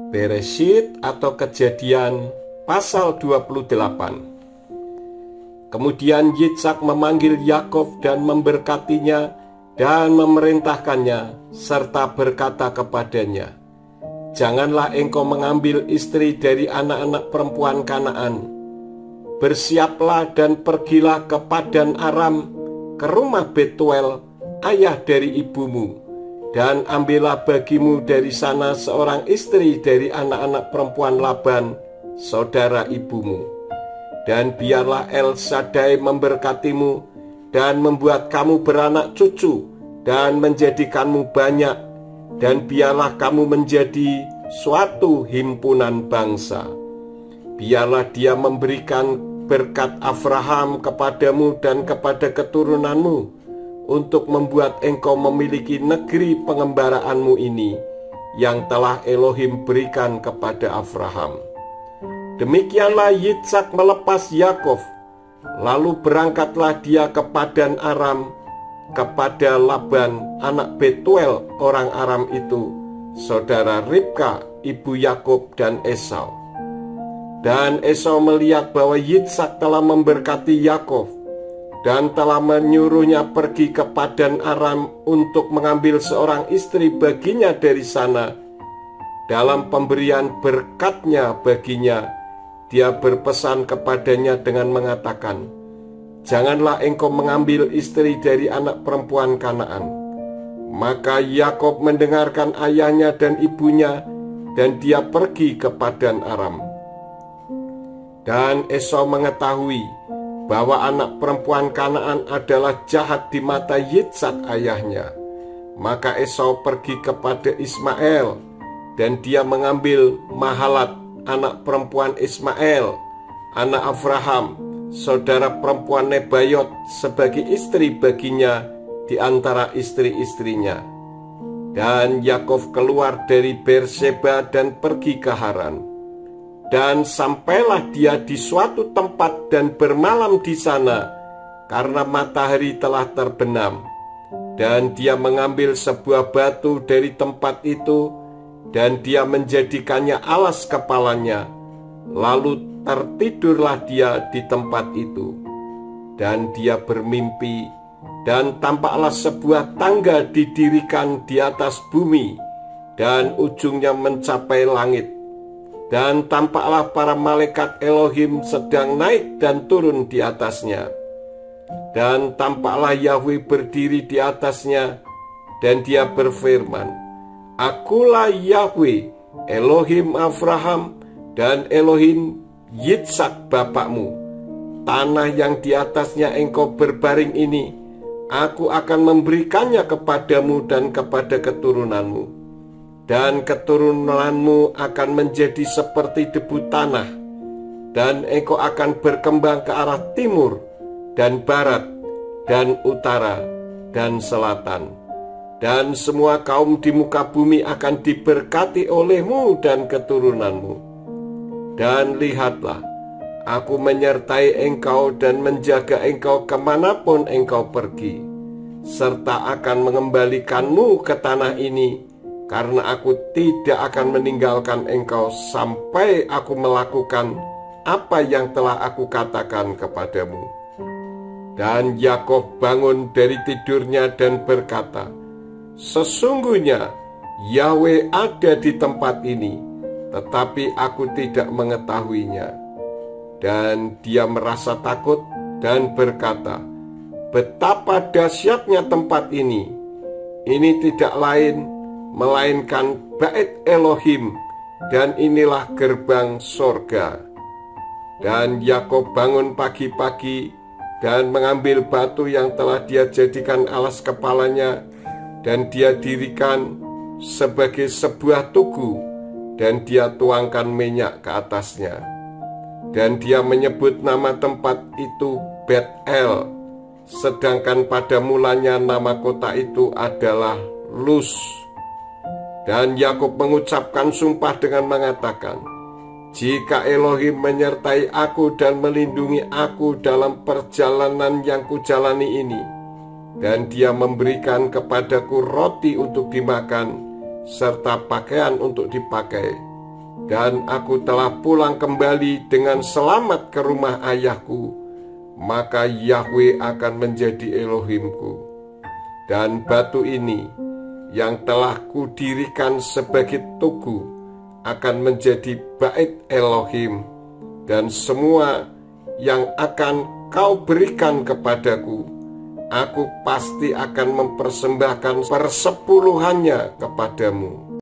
Bereshit atau Kejadian pasal 28. Kemudian Yitzhak memanggil Yakov dan memberkatinya dan memerintahkannya, serta berkata kepadanya, "Janganlah engkau mengambil istri dari anak-anak perempuan Kanaan. Bersiaplah dan pergilah ke Padan Aram, ke rumah Betuel, ayah dari ibumu, dan ambillah bagimu dari sana seorang istri dari anak-anak perempuan Laban, saudara ibumu. Dan biarlah El Shaddai memberkatimu dan membuat kamu beranak cucu dan menjadikanmu banyak, dan biarlah kamu menjadi suatu himpunan bangsa. Biarlah dia memberikan berkat Abraham kepadamu dan kepada keturunanmu, untuk membuat engkau memiliki negeri pengembaraanmu ini, yang telah Elohim berikan kepada Abraham." Demikianlah Yitzhak melepas Yakov, lalu berangkatlah dia ke Padan Aram, kepada Laban anak Betuel orang Aram itu, saudara Ribka ibu Yakub dan Esau. Dan Esau melihat bahwa Yitzhak telah memberkati Yakov dan telah menyuruhnya pergi ke Padan Aram untuk mengambil seorang istri baginya dari sana. Dalam pemberian berkatnya baginya, dia berpesan kepadanya dengan mengatakan, "Janganlah engkau mengambil istri dari anak perempuan Kanaan." Maka Yakov mendengarkan ayahnya dan ibunya, dan dia pergi ke Padan Aram. Dan Esau mengetahui bahwa anak perempuan Kanaan adalah jahat di mata Yitzhak ayahnya. Maka Esau pergi kepada Ismael, dan dia mengambil Mahalat anak perempuan Ismael, anak Abraham, saudara perempuan Nebayot, sebagai istri baginya di antara istri-istrinya. Dan Yakov keluar dari Berseba dan pergi ke Haran. Dan sampailah dia di suatu tempat dan bermalam di sana, karena matahari telah terbenam. Dan dia mengambil sebuah batu dari tempat itu, dan dia menjadikannya alas kepalanya. Lalu tertidurlah dia di tempat itu. Dan dia bermimpi, dan tampaklah sebuah tangga didirikan di atas bumi, dan ujungnya mencapai langit. Dan tampaklah para malaikat Elohim sedang naik dan turun di atasnya. Dan tampaklah Yahweh berdiri di atasnya, dan dia berfirman, "Akulah Yahweh, Elohim Abraham dan Elohim Yitzhak bapakmu. Tanah yang di atasnya engkau berbaring ini, aku akan memberikannya kepadamu dan kepada keturunanmu. Dan keturunanmu akan menjadi seperti debu tanah, dan engkau akan berkembang ke arah timur dan barat dan utara dan selatan. Dan semua kaum di muka bumi akan diberkati olehmu dan keturunanmu. Dan lihatlah, aku menyertai engkau dan menjaga engkau kemanapun engkau pergi, serta akan mengembalikanmu ke tanah ini, karena aku tidak akan meninggalkan engkau sampai aku melakukan apa yang telah aku katakan kepadamu." Dan Yakov bangun dari tidurnya dan berkata, "Sesungguhnya Yahweh ada di tempat ini, tetapi aku tidak mengetahuinya." Dan dia merasa takut dan berkata, "Betapa dahsyatnya tempat ini! Ini tidak lain melainkan Bait Elohim, dan inilah gerbang sorga." Dan Yakov bangun pagi-pagi dan mengambil batu yang telah dia jadikan alas kepalanya, dan dia dirikan sebagai sebuah tugu, dan dia tuangkan minyak ke atasnya. Dan dia menyebut nama tempat itu Bet-El, sedangkan pada mulanya nama kota itu adalah Luz. Dan Yakub mengucapkan sumpah dengan mengatakan, "Jika Elohim menyertai aku dan melindungi aku dalam perjalanan yang kujalani ini, dan dia memberikan kepadaku roti untuk dimakan, serta pakaian untuk dipakai, dan aku telah pulang kembali dengan selamat ke rumah ayahku, maka Yahweh akan menjadi Elohimku. Dan batu ini yang telah kudirikan sebagai tugu akan menjadi bait Elohim, dan semua yang akan kau berikan kepadaku, aku pasti akan mempersembahkan persepuluhannya kepadamu.